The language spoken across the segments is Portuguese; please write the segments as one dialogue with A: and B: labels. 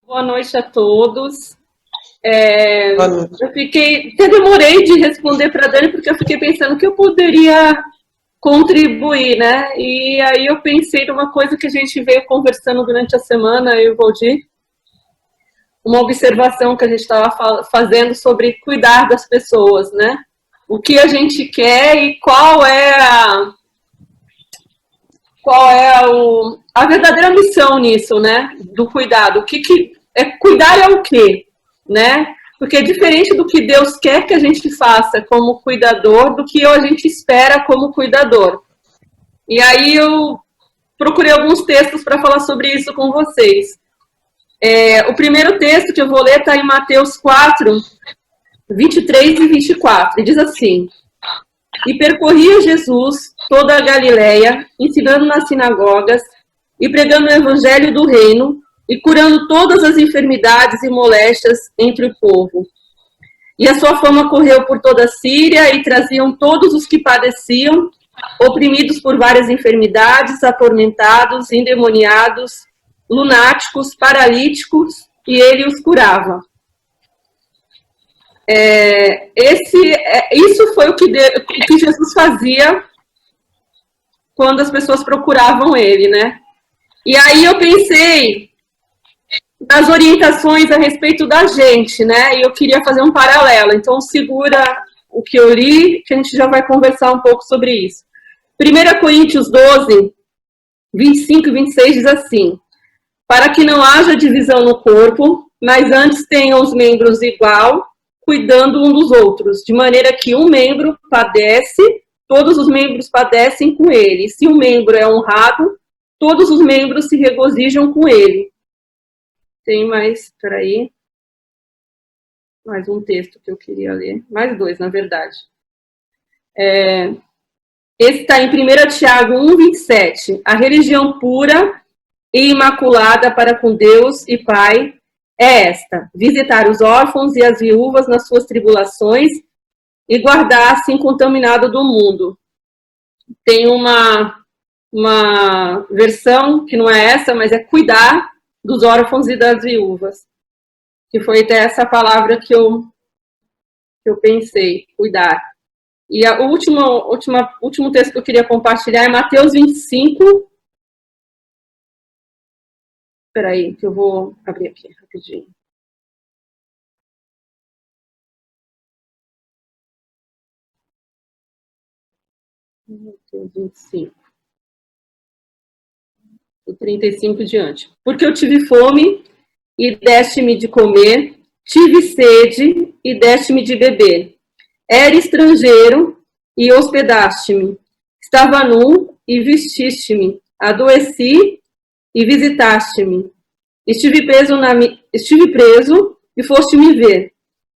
A: Boa noite a todos.
B: Boa noite.
A: Até demorei de responder para a Dani, porque eu fiquei pensando que eu poderia contribuir, né? E aí eu pensei numa coisa que a gente veio conversando durante a semana, eu e o Valdir, uma observação que a gente estava fazendo sobre cuidar das pessoas, né? O que a gente quer e qual é a verdadeira missão nisso, né? Do cuidado. Cuidar é o quê, né? Porque é diferente do que Deus quer que a gente faça como cuidador, do que a gente espera como cuidador. E aí eu procurei alguns textos para falar sobre isso com vocês. O primeiro texto que eu vou ler está em Mateus 4, 23 e 24. E diz assim: E percorria Jesus toda a Galileia, ensinando nas sinagogas e pregando o evangelho do reino e curando todas as enfermidades e moléstias entre o povo. E a sua fama correu por toda a Síria e traziam todos os que padeciam, oprimidos por várias enfermidades, atormentados, endemoniados, lunáticos, paralíticos, e ele os curava. Isso foi o que Jesus fazia quando as pessoas procuravam ele, né? E aí eu pensei nas orientações a respeito da gente, né? E eu queria fazer um paralelo. Então, segura o que eu li, que a gente já vai conversar um pouco sobre isso. 1 Coríntios 12, 25 e 26 diz assim: Para que não haja divisão no corpo, mas antes tenham os membros igual, cuidando um dos outros, de maneira que um membro padece, todos os membros padecem com ele. E se um membro é honrado, todos os membros se regozijam com ele. Tem mais, peraí, mais um texto que eu queria ler, mais dois, na verdade. Esse está em 1 Tiago 1, 27. A religião pura e imaculada para com Deus e Pai é esta: visitar os órfãos e as viúvas nas suas tribulações e guardar-se incontaminado do mundo. Tem uma versão que não é essa, mas é cuidar dos órfãos e das viúvas, que foi até essa palavra que eu pensei, cuidar. E o último texto que eu queria compartilhar é Mateus 25. Espera aí, que eu vou abrir aqui rapidinho. Mateus 25. Do 35 diante. Porque eu tive fome e deste-me de comer, tive sede e deste-me de beber. Era estrangeiro e hospedaste-me. Estava nu e vestiste-me. Adoeci e visitaste-me. Estive preso e foste me ver.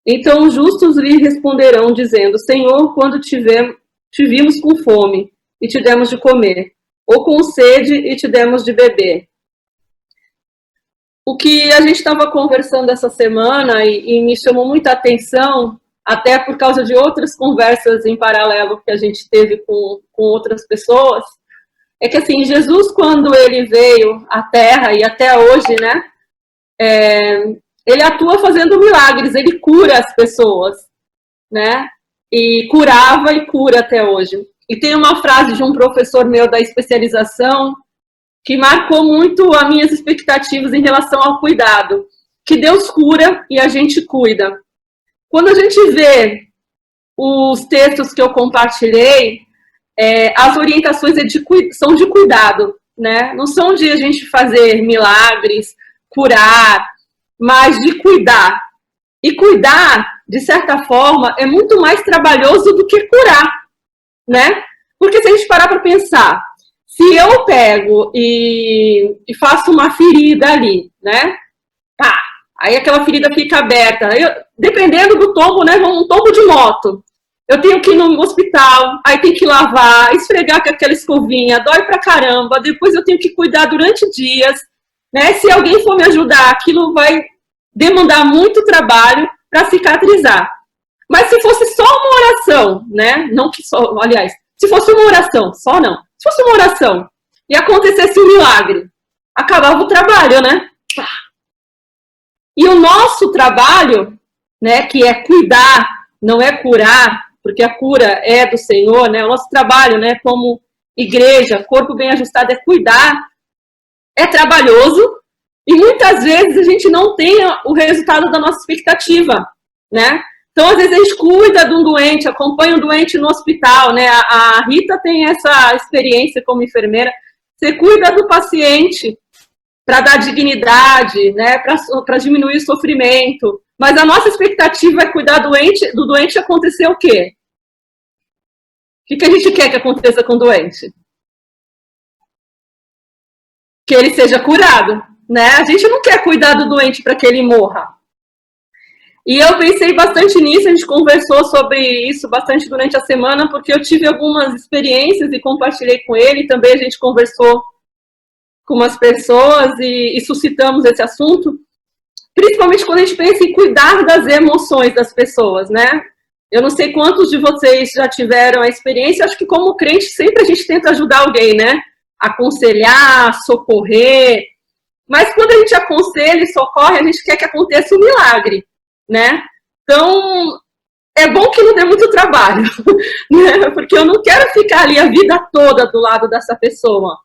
A: Então os justos lhe responderão, dizendo: Senhor, quando te vimos com fome e te demos de comer, ou com sede e te demos de beber. O que a gente estava conversando essa semana e me chamou muita atenção, até por causa de outras conversas em paralelo que a gente teve com outras pessoas, é que assim, Jesus, quando ele veio à Terra e até hoje, né, ele atua fazendo milagres, ele cura as pessoas, né, e curava e cura até hoje. E tem uma frase de um professor meu da especialização que marcou muito as minhas expectativas em relação ao cuidado, que Deus cura e a gente cuida. Quando a gente vê os textos que eu compartilhei, as orientações são de cuidado, né? Não são de a gente fazer milagres, curar, mas de cuidar. E cuidar, de certa forma, é muito mais trabalhoso do que curar, né? Porque se a gente parar para pensar, se eu pego e faço uma ferida ali, né? Tá, aí aquela ferida fica aberta. Dependendo do tombo, né? Um tombo de moto. Eu tenho que ir no hospital, aí tem que lavar, esfregar com aquela escovinha, dói pra caramba. Depois eu tenho que cuidar durante dias, né? Se alguém for me ajudar, aquilo vai demandar muito trabalho para cicatrizar. Mas se fosse só uma oração, né? Não que só, aliás, se fosse uma oração, só não. Se fosse uma oração e acontecesse um milagre, acabava o trabalho, né? E o nosso trabalho, né, que é cuidar, não é curar, porque a cura é do Senhor, né? O nosso trabalho, né, como igreja, corpo bem ajustado, é cuidar, é trabalhoso, e muitas vezes a gente não tem o resultado da nossa expectativa, né? Então, às vezes, a gente cuida de um doente, acompanha um doente no hospital, né? A Rita tem essa experiência como enfermeira. Você cuida do paciente para dar dignidade, né? Para diminuir o sofrimento. Mas a nossa expectativa é cuidar do doente acontecer o quê? O que a gente quer que aconteça com o doente? Que ele seja curado, né? A gente não quer cuidar do doente para que ele morra. E eu pensei bastante nisso, a gente conversou sobre isso bastante durante a semana, porque eu tive algumas experiências e compartilhei com ele, também a gente conversou com umas pessoas e suscitamos esse assunto, principalmente quando a gente pensa em cuidar das emoções das pessoas, né? Eu não sei quantos de vocês já tiveram a experiência, acho que como crente sempre a gente tenta ajudar alguém, né? Aconselhar, socorrer, mas quando a gente aconselha e socorre, a gente quer que aconteça um milagre, né? Então, é bom que não dê muito trabalho, né? Porque eu não quero ficar ali a vida toda do lado dessa pessoa.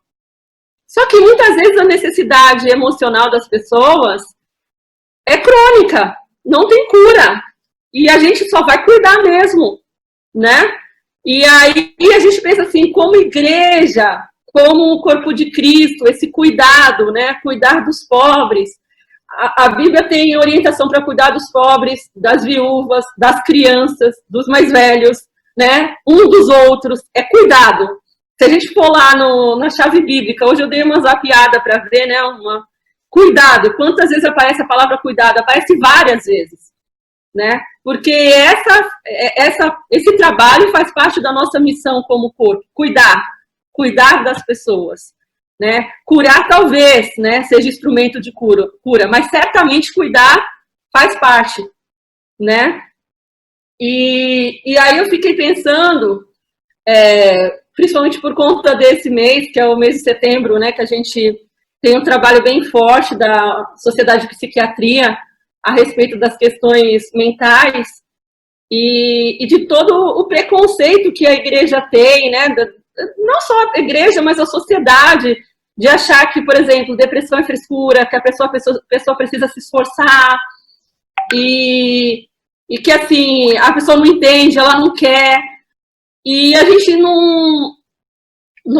A: Só que muitas vezes a necessidade emocional das pessoas é crônica, não tem cura. E a gente só vai cuidar mesmo, né? E aí a gente pensa assim, como igreja, como o corpo de Cristo, esse cuidado, né? Cuidar dos pobres. A Bíblia tem orientação para cuidar dos pobres, das viúvas, das crianças, dos mais velhos, né? Um dos outros. É cuidado. Se a gente for lá na chave bíblica, hoje eu dei uma zapiada para ver, né? Cuidado. Quantas vezes aparece a palavra cuidado? Aparece várias vezes, né? Porque esse trabalho faz parte da nossa missão como corpo. Cuidar das pessoas. Né? Curar talvez, né, seja instrumento de cura, mas certamente cuidar faz parte, né? E aí eu fiquei pensando, principalmente por conta desse mês, que é o mês de setembro, né, que a gente tem um trabalho bem forte da Sociedade de Psiquiatria a respeito das questões mentais e de todo o preconceito que a igreja tem, né, não só a igreja, mas a sociedade, de achar que, por exemplo, depressão é frescura, que a pessoa precisa se esforçar, e que, assim, a pessoa não entende, ela não quer, e a gente no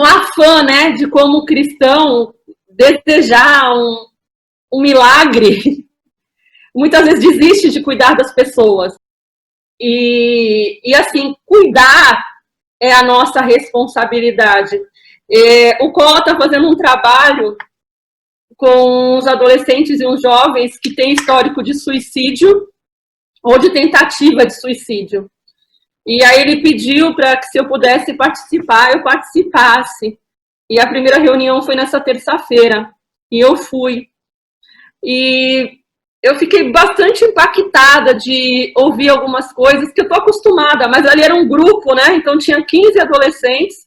A: afã, né, de como cristão, desejar um milagre, muitas vezes desiste de cuidar das pessoas. E assim, cuidar é a nossa responsabilidade. O COA está fazendo um trabalho com os adolescentes e os jovens que têm histórico de suicídio ou de tentativa de suicídio. E aí ele pediu para que, se eu pudesse participar, eu participasse. E a primeira reunião foi nessa terça-feira. E eu fui. E eu fiquei bastante impactada de ouvir algumas coisas que eu estou acostumada, mas ali era um grupo, né? Então tinha 15 adolescentes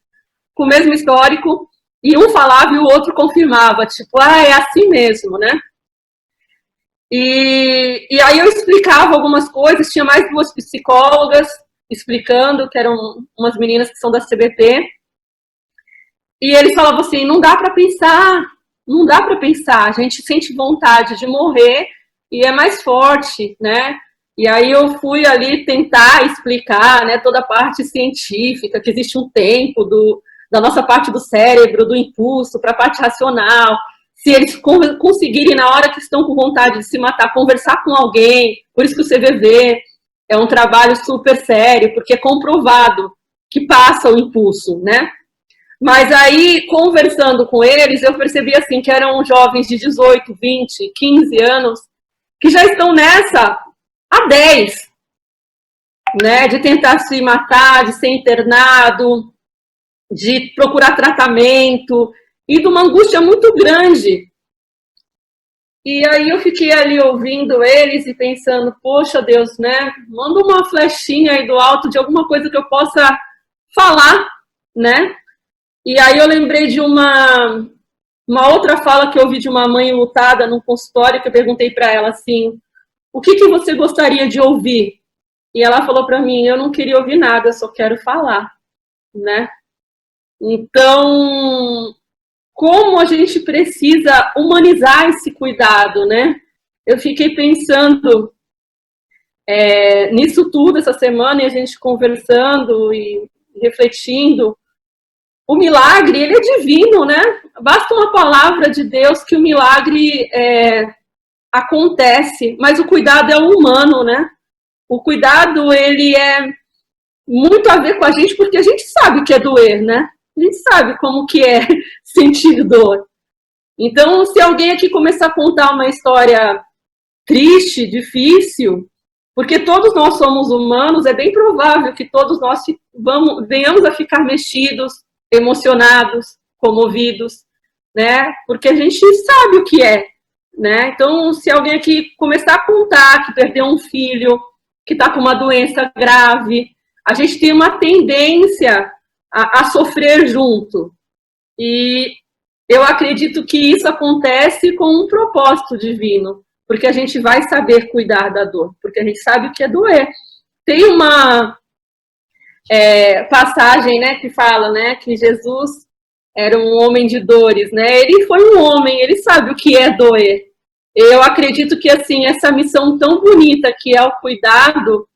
A: com o mesmo histórico, e um falava e o outro confirmava, tipo, é assim mesmo, né? E aí eu explicava algumas coisas, tinha mais 2 psicólogas explicando, que eram umas meninas que são da CBT, e eles falavam assim, não dá para pensar, a gente sente vontade de morrer e é mais forte, né? E aí eu fui ali tentar explicar, né, toda a parte científica, que existe um tempo da nossa parte do cérebro, do impulso, para a parte racional. Se eles conseguirem, na hora que estão com vontade de se matar, conversar com alguém, por isso que o CVV é um trabalho super sério, porque é comprovado que passa o impulso, né? Mas aí, conversando com eles, eu percebi assim que eram jovens de 18, 20, 15 anos, que já estão nessa há 10, né? De tentar se matar, de ser internado, de procurar tratamento, e de uma angústia muito grande. E aí eu fiquei ali ouvindo eles e pensando, poxa Deus, né? Manda uma flechinha aí do alto de alguma coisa que eu possa falar, né? E aí eu lembrei de uma Uma outra fala que eu ouvi de uma mãe lutada num consultório, que eu perguntei para ela assim, o que você gostaria de ouvir? E ela falou para mim, eu não queria ouvir nada, eu só quero falar, né? Então, como a gente precisa humanizar esse cuidado, né? Eu fiquei pensando nisso tudo essa semana, e a gente conversando e refletindo. O milagre, ele é divino, né? Basta uma palavra de Deus que o milagre acontece, mas o cuidado é humano, né? O cuidado, ele é muito a ver com a gente, porque a gente sabe o que é doer, né? A gente sabe como que é sentir dor. Então, se alguém aqui começar a contar uma história triste, difícil, porque todos nós somos humanos, é bem provável que todos nós venhamos a ficar mexidos, emocionados, comovidos, né? Porque a gente sabe o que é, né? Então, se alguém aqui começar a contar que perdeu um filho, que está com uma doença grave, a gente tem uma tendência a sofrer junto. E eu acredito que isso acontece com um propósito divino, porque a gente vai saber cuidar da dor, porque a gente sabe o que é doer. Tem uma passagem, né, que fala, né, que Jesus era um homem de dores, né? Ele foi um homem, ele sabe o que é doer. Eu acredito que, assim, essa missão tão bonita que é o cuidado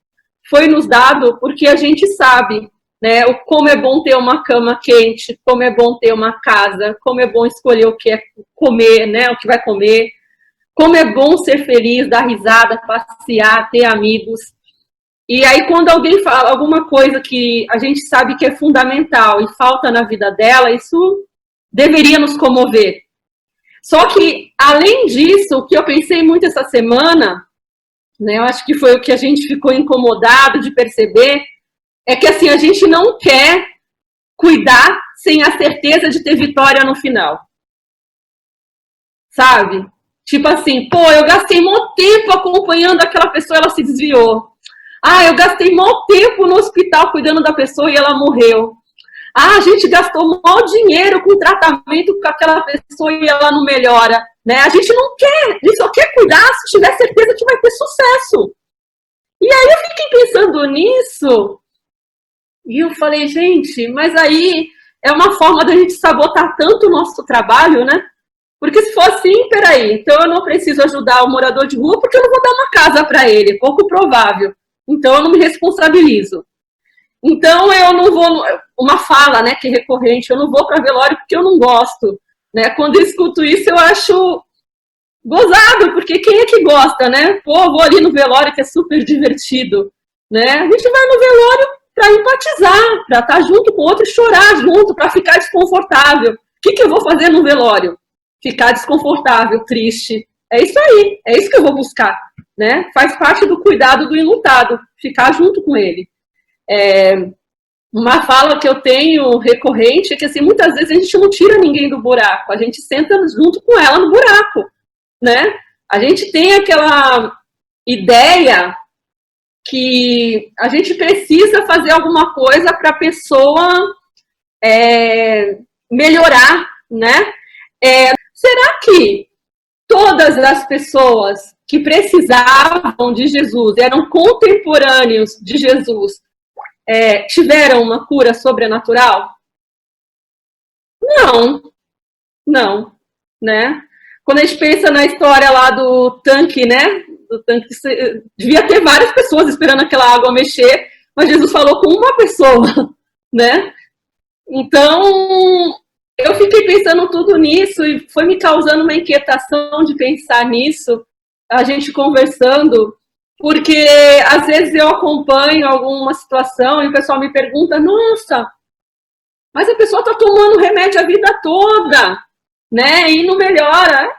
A: foi nos dado porque a gente sabe, né, como é bom ter uma cama quente, como é bom ter uma casa, como é bom escolher o que é comer, né, o que vai comer, como é bom ser feliz, dar risada, passear, ter amigos. E aí, quando alguém fala alguma coisa que a gente sabe que é fundamental e falta na vida dela, isso deveria nos comover. Só que, além disso, o que eu pensei muito essa semana, né, eu acho que foi o que a gente ficou incomodado de perceber, é que assim, a gente não quer cuidar sem a certeza de ter vitória no final. Sabe? Tipo assim, pô, eu gastei muito tempo acompanhando aquela pessoa, ela se desviou. Ah, eu gastei muito tempo no hospital cuidando da pessoa e ela morreu. Ah, a gente gastou muito dinheiro com tratamento com aquela pessoa e ela não melhora. Né? A gente não quer, a gente só quer cuidar se tiver certeza que vai ter sucesso. E aí eu fiquei pensando nisso e eu falei, gente, mas aí é uma forma da gente sabotar tanto o nosso trabalho, né? Porque se for assim, peraí, então eu não preciso ajudar o morador de rua porque eu não vou dar uma casa para ele, pouco provável. Então eu não me responsabilizo. Então eu não vou, uma fala, né, que é recorrente, eu não vou para velório porque eu não gosto. Né? Quando eu escuto isso eu acho gozado, porque quem é que gosta, né? Pô, vou ali no velório que é super divertido. Né? A gente vai no velório para empatizar, para estar junto com o outro e chorar junto, para ficar desconfortável. O que eu vou fazer no velório? Ficar desconfortável, triste. É isso aí, é isso que eu vou buscar. Né? Faz parte do cuidado do enlutado, ficar junto com ele. Uma fala que eu tenho recorrente é que assim, muitas vezes a gente não tira ninguém do buraco, a gente senta junto com ela no buraco. Né? A gente tem aquela ideia que a gente precisa fazer alguma coisa para a pessoa melhorar, né? Será que todas as pessoas que precisavam de Jesus, eram contemporâneos de Jesus, tiveram uma cura sobrenatural? Não, não, né? Quando a gente pensa na história lá do tanque, né? Do tanque, devia ter várias pessoas esperando aquela água mexer, mas Jesus falou com uma pessoa, né? Então, eu fiquei pensando tudo nisso e foi me causando uma inquietação de pensar nisso, a gente conversando, porque às vezes eu acompanho alguma situação e o pessoal me pergunta, nossa, mas a pessoa está tomando remédio a vida toda, né? E não melhora.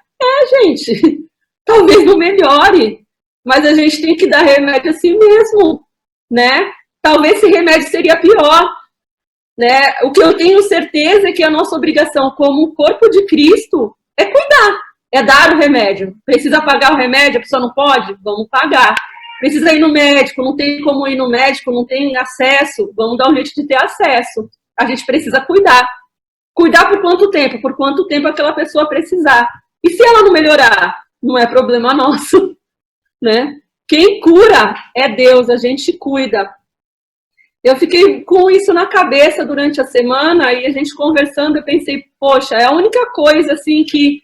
A: Gente, talvez não melhore, mas a gente tem que dar remédio a si mesmo, né? Talvez esse remédio seria pior, né? O que eu tenho certeza é que a nossa obrigação como corpo de Cristo é cuidar, é dar o remédio. Precisa pagar o remédio, a pessoa não pode? Vamos pagar. Precisa ir no médico, não tem como ir no médico, não tem acesso, vamos dar um jeito de ter acesso. A gente precisa cuidar. cuidar por quanto tempo? Por quanto tempo aquela pessoa precisar. E se ela não melhorar, não é problema nosso, né? Quem cura é Deus, a gente cuida. Eu fiquei com isso na cabeça durante a semana e a gente conversando, eu pensei, poxa, é a única coisa assim que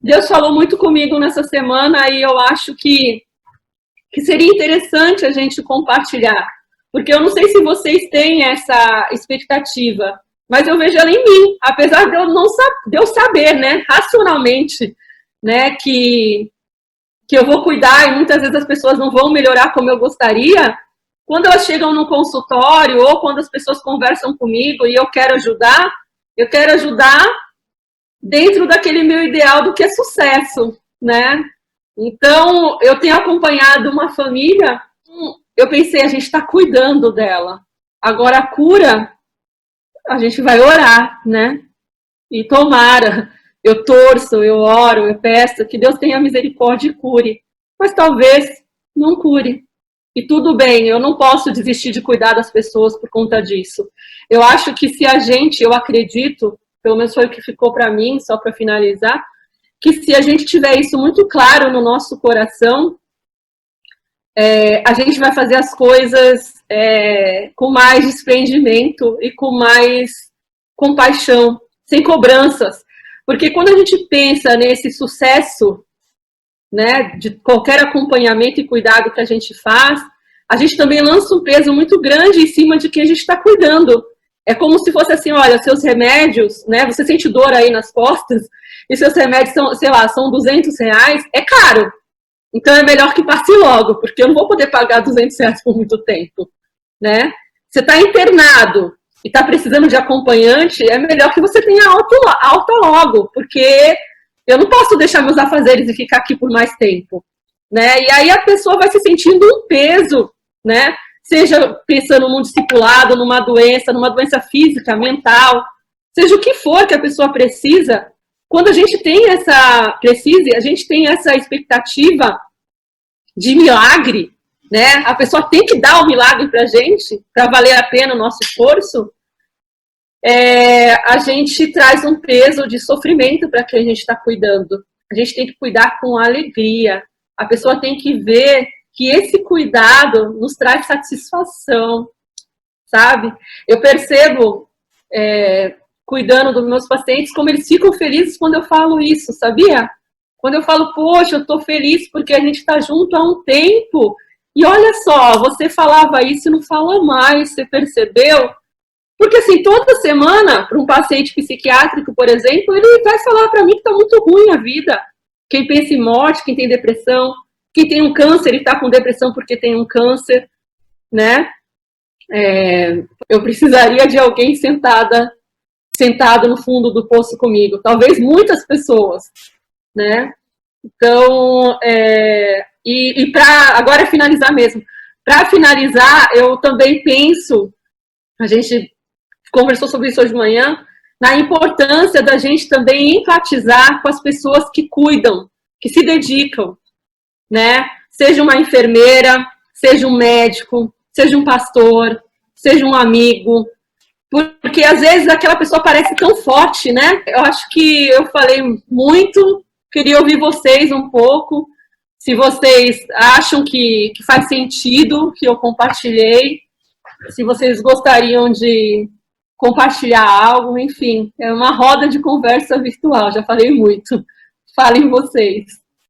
A: Deus falou muito comigo nessa semana e eu acho que seria interessante a gente compartilhar. Porque eu não sei se vocês têm essa expectativa, mas eu vejo ela em mim, apesar de eu não de eu saber, né, racionalmente, né, que eu vou cuidar e muitas vezes as pessoas não vão melhorar como eu gostaria. Quando elas chegam no consultório ou quando as pessoas conversam comigo e eu quero ajudar dentro daquele meu ideal do que é sucesso, né? Então, eu tenho acompanhado uma família, eu pensei, a gente está cuidando dela. Agora, a cura, a gente vai orar, né? E tomara, eu torço, eu oro, eu peço que Deus tenha misericórdia e cure. Mas talvez não cure. E tudo bem, eu não posso desistir de cuidar das pessoas por conta disso. Eu acho que se a gente, eu acredito, pelo menos foi o que ficou para mim, só para finalizar, que se a gente tiver isso muito claro no nosso coração, a gente vai fazer as coisas com mais desprendimento e com mais compaixão, sem cobranças. Porque quando a gente pensa nesse sucesso, né, de qualquer acompanhamento e cuidado que a gente faz, a gente também lança um peso muito grande em cima de quem a gente está cuidando. É como se fosse assim, olha, seus remédios, né, você sente dor aí nas costas, e seus remédios são, sei lá, são R$200, é caro. Então é melhor que passe logo, porque eu não vou poder pagar R$200 por muito tempo, né? Você está internado e está precisando de acompanhante, é melhor que você tenha alta logo, porque eu não posso deixar meus afazeres e ficar aqui por mais tempo, né? E aí a pessoa vai se sentindo um peso, né? Seja pensando num discipulado, numa doença física, mental, seja o que for que a pessoa precisa. Quando a gente tem a gente tem essa expectativa de milagre, né? A pessoa tem que dar o milagre pra gente, para valer a pena o nosso esforço. A gente traz um peso de sofrimento para quem a gente está cuidando. A gente tem que cuidar com alegria. A pessoa tem que ver que esse cuidado nos traz satisfação, sabe? Eu percebo, cuidando dos meus pacientes, como eles ficam felizes quando eu falo isso, sabia? Quando eu falo, poxa, eu estou feliz porque a gente está junto há um tempo. E olha só, você falava isso e não fala mais, você percebeu? Porque, assim, toda semana, para um paciente psiquiátrico, por exemplo, ele vai falar para mim que está muito ruim a vida. Quem pensa em morte, quem tem depressão, quem tem um câncer, ele está com depressão porque tem um câncer, né? Eu precisaria de alguém sentado no fundo do poço comigo. Talvez muitas pessoas, né? Então, para agora finalizar mesmo. Para finalizar, eu também penso, a gente conversou sobre isso hoje de manhã, na importância da gente também empatizar com as pessoas que cuidam, que se dedicam, né? Seja uma enfermeira, seja um médico, seja um pastor, seja um amigo, porque às vezes aquela pessoa parece tão forte, né? Eu acho que eu falei muito, queria ouvir vocês um pouco, se vocês acham que faz sentido que eu compartilhei, se vocês gostariam de compartilhar algo, enfim, é uma roda de conversa virtual, já falei muito. Falem vocês.